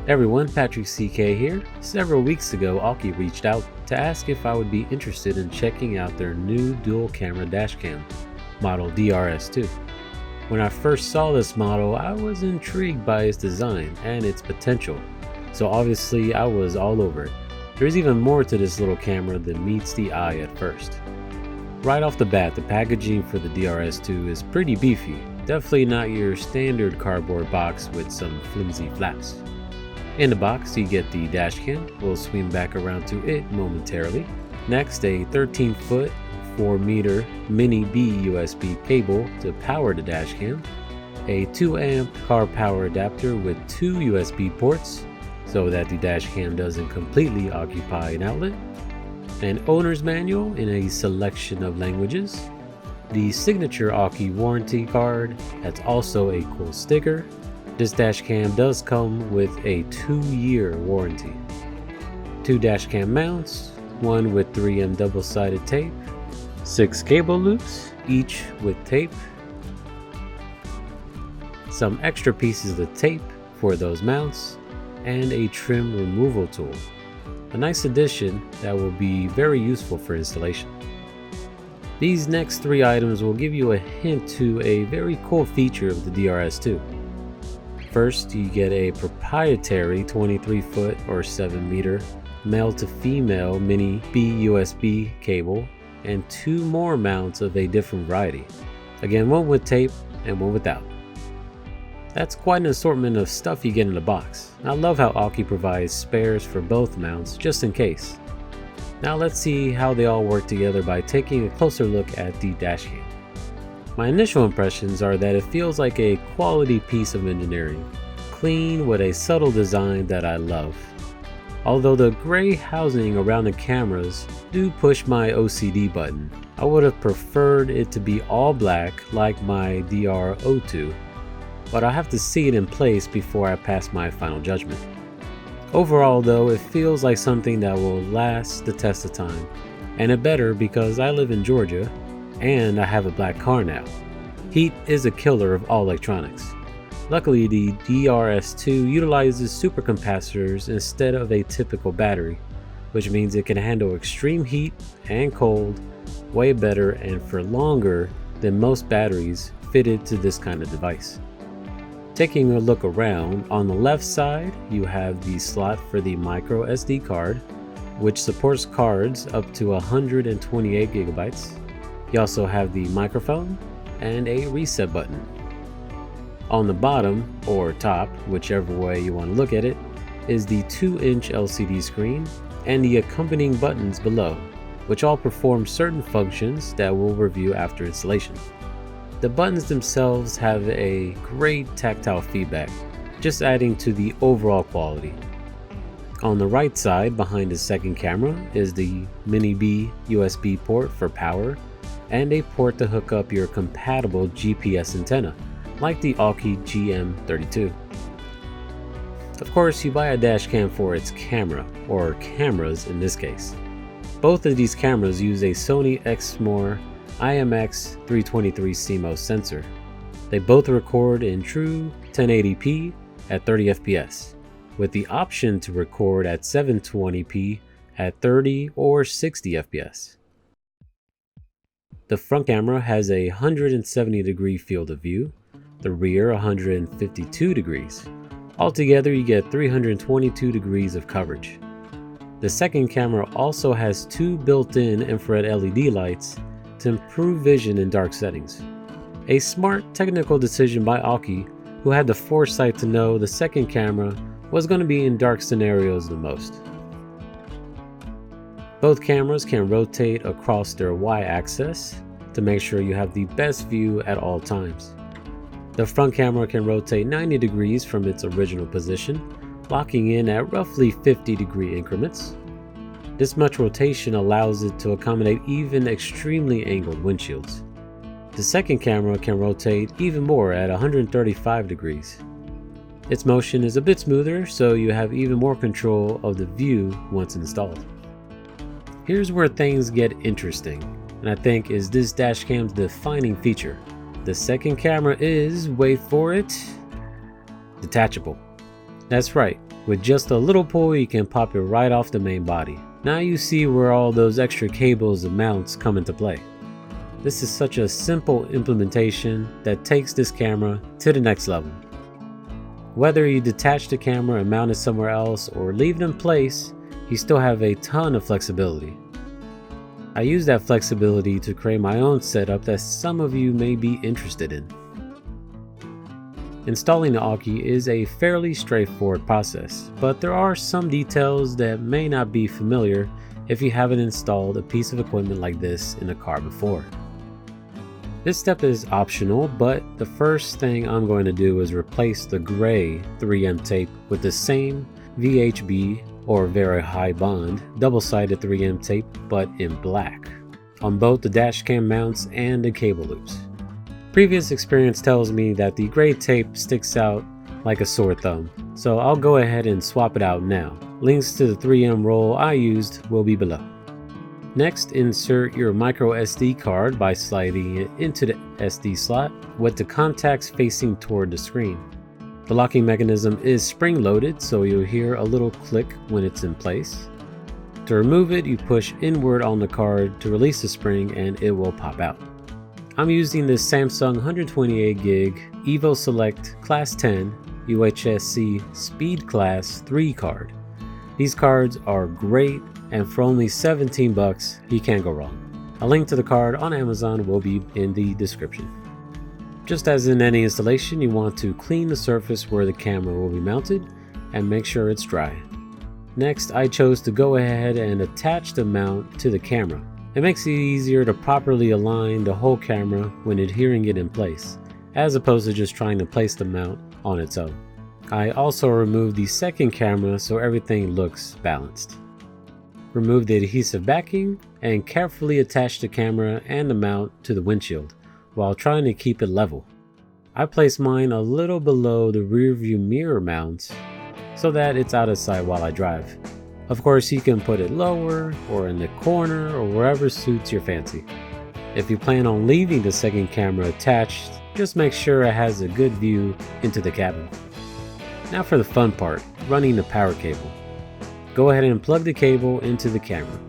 Everyone, Patrick CK here. Several weeks ago, Aukey reached out to ask if I would be interested in checking out their new dual camera dashcam, model DRS2. When I first saw this model, I was intrigued by its design and its potential, so obviously I was all over it. There's even more to this little camera than meets the eye at first. Right off the bat, the packaging for the DRS2 is pretty beefy, definitely not your standard cardboard box with some flimsy flaps. In the box, you get the dashcam. We'll swing back around to it momentarily. Next, a 13-foot, 4-meter mini B USB cable to power the dashcam. A 2-amp car power adapter with 2 USB ports so that the dashcam doesn't completely occupy an outlet. An owner's manual in a selection of languages. The signature Aukey warranty card. That's also a cool sticker. This dashcam does come with a 2-year warranty. 2 dashcam mounts, one with 3M double-sided tape, 6 cable loops, each with tape, some extra pieces of tape for those mounts, and a trim removal tool. A nice addition that will be very useful for installation. These next 3 items will give you a hint to a very cool feature of the DRS2. First, you get a proprietary 23-foot or 7-meter male to female mini B USB cable and 2 more mounts of a different variety. Again, one with tape and one without. That's quite an assortment of stuff you get in the box. I love how Aukey provides spares for both mounts just in case. Now let's see how they all work together by taking a closer look at the dashcam. My initial impressions are that it feels like a quality piece of engineering, clean with a subtle design that I love. Although the gray housing around the cameras do push my OCD button, I would have preferred it to be all black like my DR02, but I have to see it in place before I pass my final judgment. Overall though, it feels like something that will last the test of time, and it better because I live in Georgia and I have a black car now. Heat is a killer of all electronics. Luckily, the DRS2 utilizes supercapacitors instead of a typical battery, which means it can handle extreme heat and cold way better and for longer than most batteries fitted to this kind of device. Taking a look around, on the left side you have the slot for the micro SD card, which supports cards up to 128 gigabytes. You also have the microphone and a reset button. On the bottom, or top, whichever way you want to look at it, is the 2-inch LCD screen and the accompanying buttons below, which all perform certain functions that we'll review after installation. The buttons themselves have a great tactile feedback, just adding to the overall quality. On the right side, behind the second camera, is the Mini B USB port for power, and a port to hook up your compatible GPS antenna, like the Aukey GM32. Of course, you buy a dashcam for its camera, or cameras in this case. Both of these cameras use a Sony Exmor IMX323 CMOS sensor. They both record in true 1080p at 30 fps, with the option to record at 720p at 30 or 60 fps. The front camera has a 170 degree field of view, the rear 152 degrees. Altogether you get 322 degrees of coverage. The second camera also has 2 built-in infrared LED lights to improve vision in dark settings. A smart technical decision by Aukey, who had the foresight to know the second camera was going to be in dark scenarios the most. Both cameras can rotate across their Y-axis to make sure you have the best view at all times. The front camera can rotate 90 degrees from its original position, locking in at roughly 50 degree increments. This much rotation allows it to accommodate even extremely angled windshields. The second camera can rotate even more at 135 degrees. Its motion is a bit smoother, so you have even more control of the view once installed. Here's where things get interesting, and I think is this dashcam's defining feature. The second camera is, wait for it, detachable. That's right, with just a little pull you can pop it right off the main body. Now you see where all those extra cables and mounts come into play. This is such a simple implementation that takes this camera to the next level. Whether you detach the camera and mount it somewhere else or leave it in place, you still have a ton of flexibility. I use that flexibility to create my own setup that some of you may be interested in. Installing the Aukey is a fairly straightforward process, but there are some details that may not be familiar if you haven't installed a piece of equipment like this in a car before. This step is optional, but the first thing I'm going to do is replace the gray 3M tape with the same VHB or very high bond double-sided 3M tape but in black on both the dashcam mounts and the cable loops. Previous experience tells me that the gray tape sticks out like a sore thumb, so I'll go ahead and swap it out now. Links to the 3M roll I used will be below. Next, insert your micro SD card by sliding it into the SD slot with the contacts facing toward the screen. The locking mechanism is spring-loaded, so you'll hear a little click when it's in place. To remove it, you push inward on the card to release the spring and it will pop out. I'm using this Samsung 128GB Evo Select Class 10 UHS-C Speed Class 3 card. These cards are great, and for only $17 you can't go wrong. A link to the card on Amazon will be in the description. Just as in any installation, you want to clean the surface where the camera will be mounted and make sure it's dry. Next, I chose to go ahead and attach the mount to the camera. It makes it easier to properly align the whole camera when adhering it in place, as opposed to just trying to place the mount on its own. I also removed the second camera so everything looks balanced. Remove the adhesive backing and carefully attach the camera and the mount to the windshield while trying to keep it level. I placed mine a little below the rear view mirror mounts so that it's out of sight while I drive. Of course, you can put it lower or in the corner or wherever suits your fancy. If you plan on leaving the second camera attached, just make sure it has a good view into the cabin. Now for the fun part, running the power cable. Go ahead and plug the cable into the camera.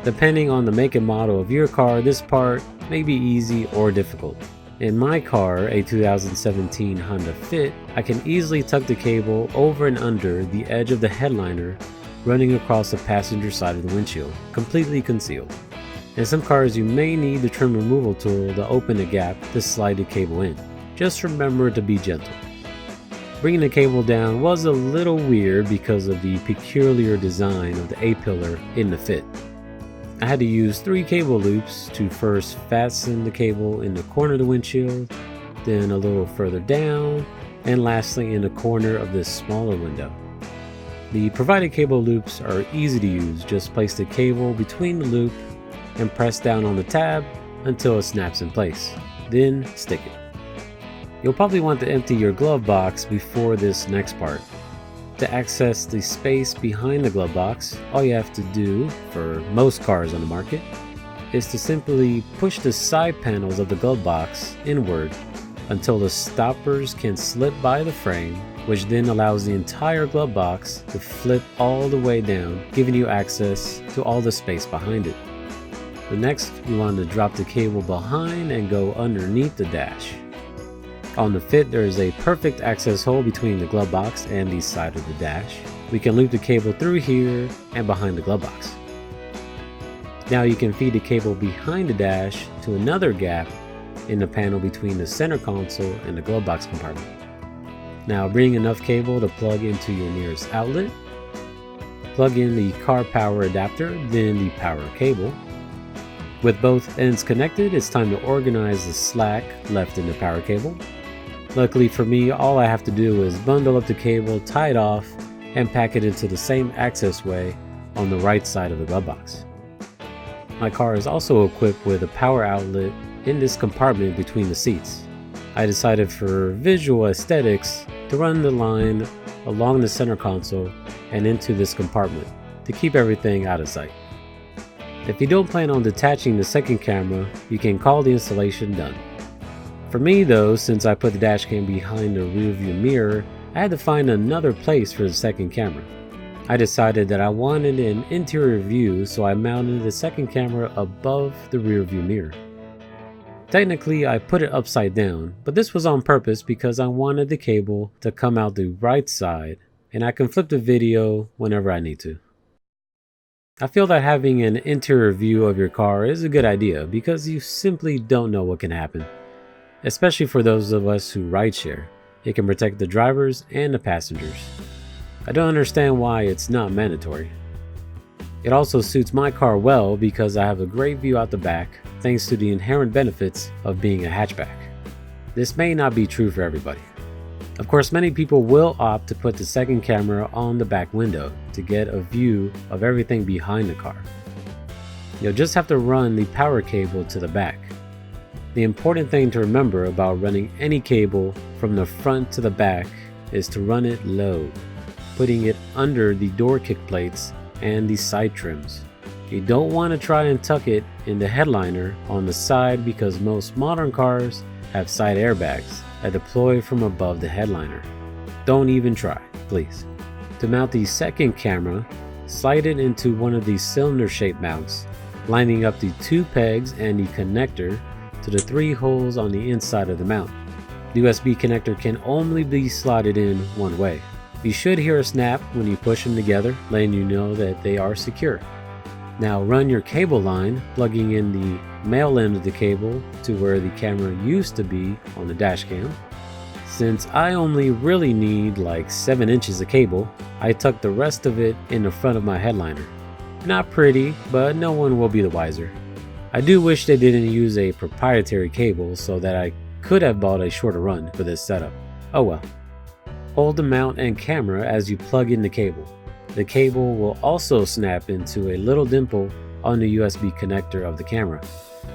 Depending on the make and model of your car, this part may be easy or difficult. In my car, a 2017 Honda Fit, I can easily tuck the cable over and under the edge of the headliner, running across the passenger side of the windshield, completely concealed. In some cars, you may need the trim removal tool to open the gap to slide the cable in. Just remember to be gentle. Bringing the cable down was a little weird because of the peculiar design of the A-pillar in the Fit. I had to use 3 cable loops to first fasten the cable in the corner of the windshield, then a little further down, and lastly in the corner of this smaller window. The provided cable loops are easy to use. Just place the cable between the loop and press down on the tab until it snaps in place. Then stick it. You'll probably want to empty your glove box before this next part. To access the space behind the glove box, all you have to do, for most cars on the market, is to simply push the side panels of the glove box inward until the stoppers can slip by the frame, which then allows the entire glove box to flip all the way down, giving you access to all the space behind it. The next, you want to drop the cable behind and go underneath the dash. On the Fit, there is a perfect access hole between the glove box and the side of the dash. We can loop the cable through here and behind the glove box. Now you can feed the cable behind the dash to another gap in the panel between the center console and the glove box compartment. Now bring enough cable to plug into your nearest outlet. Plug in the car power adapter, then the power cable. With both ends connected, it's time to organize the slack left in the power cable. Luckily for me, all I have to do is bundle up the cable, tie it off, and pack it into the same access way on the right side of the glove box. My car is also equipped with a power outlet in this compartment between the seats. I decided for visual aesthetics to run the line along the center console and into this compartment to keep everything out of sight. If you don't plan on detaching the second camera, you can call the installation done. For me though, since I put the dashcam behind the rear view mirror, I had to find another place for the second camera. I decided that I wanted an interior view, so I mounted the second camera above the rear view mirror. Technically, I put it upside down, but this was on purpose because I wanted the cable to come out the right side, and I can flip the video whenever I need to. I feel that having an interior view of your car is a good idea because you simply don't know what can happen. Especially for those of us who rideshare, it can protect the drivers and the passengers. I don't understand why it's not mandatory. It also suits my car well because I have a great view out the back thanks to the inherent benefits of being a hatchback. This may not be true for everybody. Of course, many people will opt to put the second camera on the back window to get a view of everything behind the car. You'll just have to run the power cable to the back. The important thing to remember about running any cable from the front to the back is to run it low, putting it under the door kick plates and the side trims. You don't want to try and tuck it in the headliner on the side because most modern cars have side airbags that deploy from above the headliner. Don't even try, please. To mount the second camera, slide it into one of these cylinder-shaped mounts, lining up the 2 pegs and the connector to the 3 holes on the inside of the mount. The USB connector can only be slotted in one way. You should hear a snap when you push them together, letting you know that they are secure. Now run your cable line, plugging in the male end of the cable to where the camera used to be on the dashcam. Since I only really need like 7 inches of cable, I tuck the rest of it in the front of my headliner. Not pretty, but no one will be the wiser. I do wish they didn't use a proprietary cable so that I could have bought a shorter run for this setup. Oh well. Hold the mount and camera as you plug in the cable. The cable will also snap into a little dimple on the USB connector of the camera.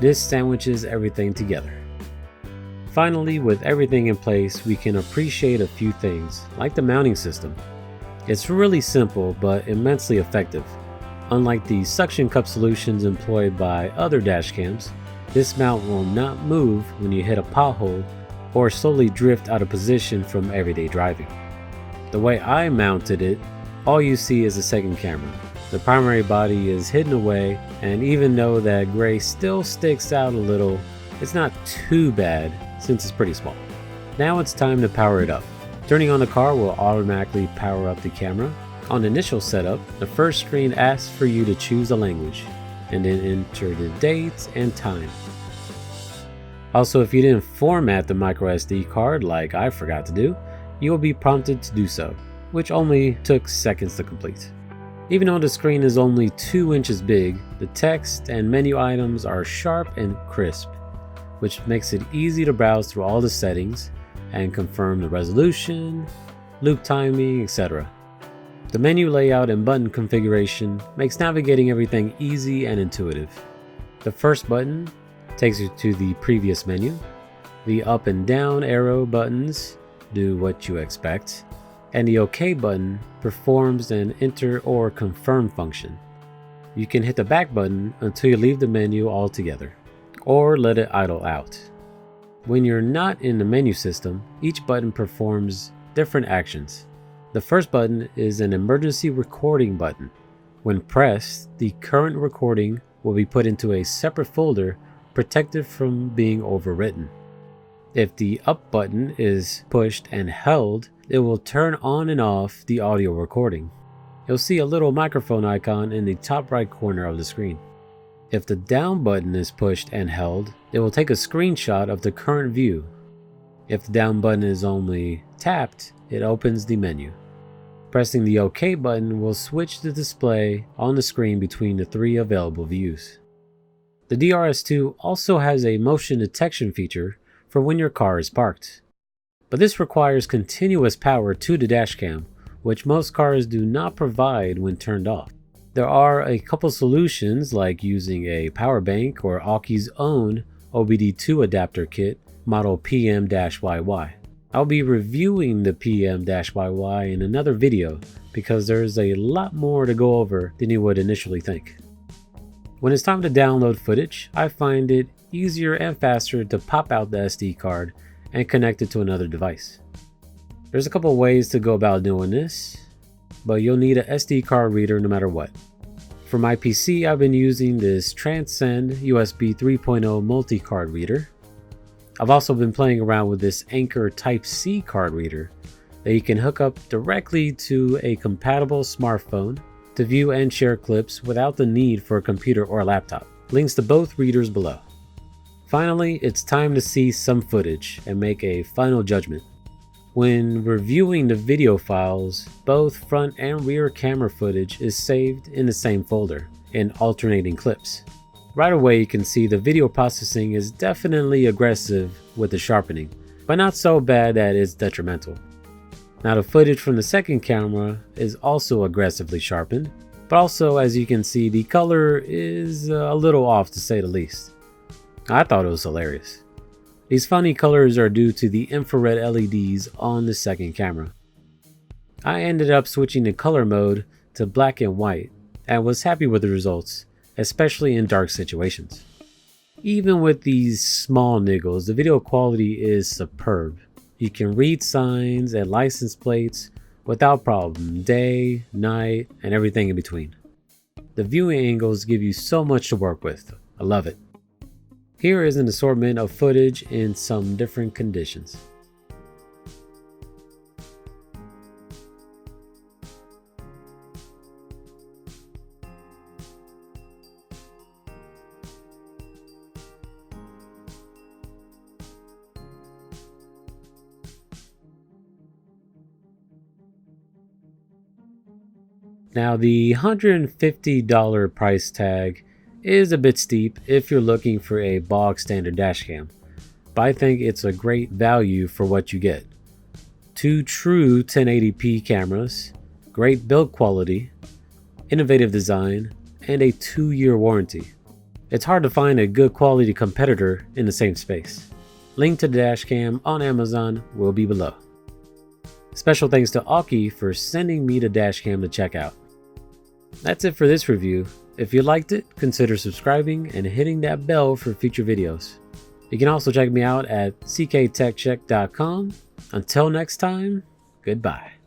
This sandwiches everything together. Finally, with everything in place, we can appreciate a few things, like the mounting system. It's really simple but immensely effective. Unlike the suction cup solutions employed by other dashcams, this mount will not move when you hit a pothole or slowly drift out of position from everyday driving. The way I mounted it, all you see is the second camera. The primary body is hidden away, and even though that gray still sticks out a little, it's not too bad since it's pretty small. Now it's time to power it up. Turning on the car will automatically power up the camera. On initial setup, the first screen asks for you to choose a language, and then enter the dates and time. Also, if you didn't format the microSD card like I forgot to do, you will be prompted to do so, which only took seconds to complete. Even though the screen is only 2 inches big, the text and menu items are sharp and crisp, which makes it easy to browse through all the settings and confirm the resolution, loop timing, etc. The menu layout and button configuration makes navigating everything easy and intuitive. The first button takes you to the previous menu. The up and down arrow buttons do what you expect, and the OK button performs an enter or confirm function. You can hit the back button until you leave the menu altogether, or let it idle out. When you're not in the menu system, each button performs different actions. The first button is an emergency recording button. When pressed, the current recording will be put into a separate folder protected from being overwritten. If the up button is pushed and held, it will turn on and off the audio recording. You'll see a little microphone icon in the top right corner of the screen. If the down button is pushed and held, it will take a screenshot of the current view. If the down button is only tapped, it opens the menu. Pressing the OK button will switch the display on the screen between the 3 available views. The DRS2 also has a motion detection feature for when your car is parked. But this requires continuous power to the dashcam, which most cars do not provide when turned off. There are a couple solutions like using a power bank or Aukey's own OBD2 adapter kit model PM-YY. I'll be reviewing the PM-YY in another video because there's a lot more to go over than you would initially think. When it's time to download footage, I find it easier and faster to pop out the SD card and connect it to another device. There's a couple ways to go about doing this, but you'll need an SD card reader no matter what. For my PC, I've been using this Transcend USB 3.0 multi-card reader. I've also been playing around with this Anker Type-C card reader that you can hook up directly to a compatible smartphone to view and share clips without the need for a computer or a laptop. Links to both readers below. Finally, it's time to see some footage and make a final judgment. When reviewing the video files, both front and rear camera footage is saved in the same folder in alternating clips. Right away you can see the video processing is definitely aggressive with the sharpening, but not so bad that it's detrimental. Now the footage from the second camera is also aggressively sharpened, but also as you can see the color is a little off to say the least. I thought it was hilarious. These funny colors are due to the infrared LEDs on the second camera. I ended up switching the color mode to black and white and was happy with the results, especially in dark situations. Even with these small niggles, the video quality is superb. You can read signs and license plates without problem, day, night, and everything in between. The viewing angles give you so much to work with. I love it. Here is an assortment of footage in some different conditions. Now the $150 price tag is a bit steep if you're looking for a bog standard dashcam, but I think it's a great value for what you get. 2 true 1080p cameras, great build quality, innovative design, and a 2-year warranty. It's hard to find a good quality competitor in the same space. Link to the dashcam on Amazon will be below. Special thanks to Aukey for sending me the dashcam to check out. That's it for this review. If you liked it, consider subscribing and hitting that bell for future videos. You can also check me out at cktechcheck.com. Until next time, goodbye.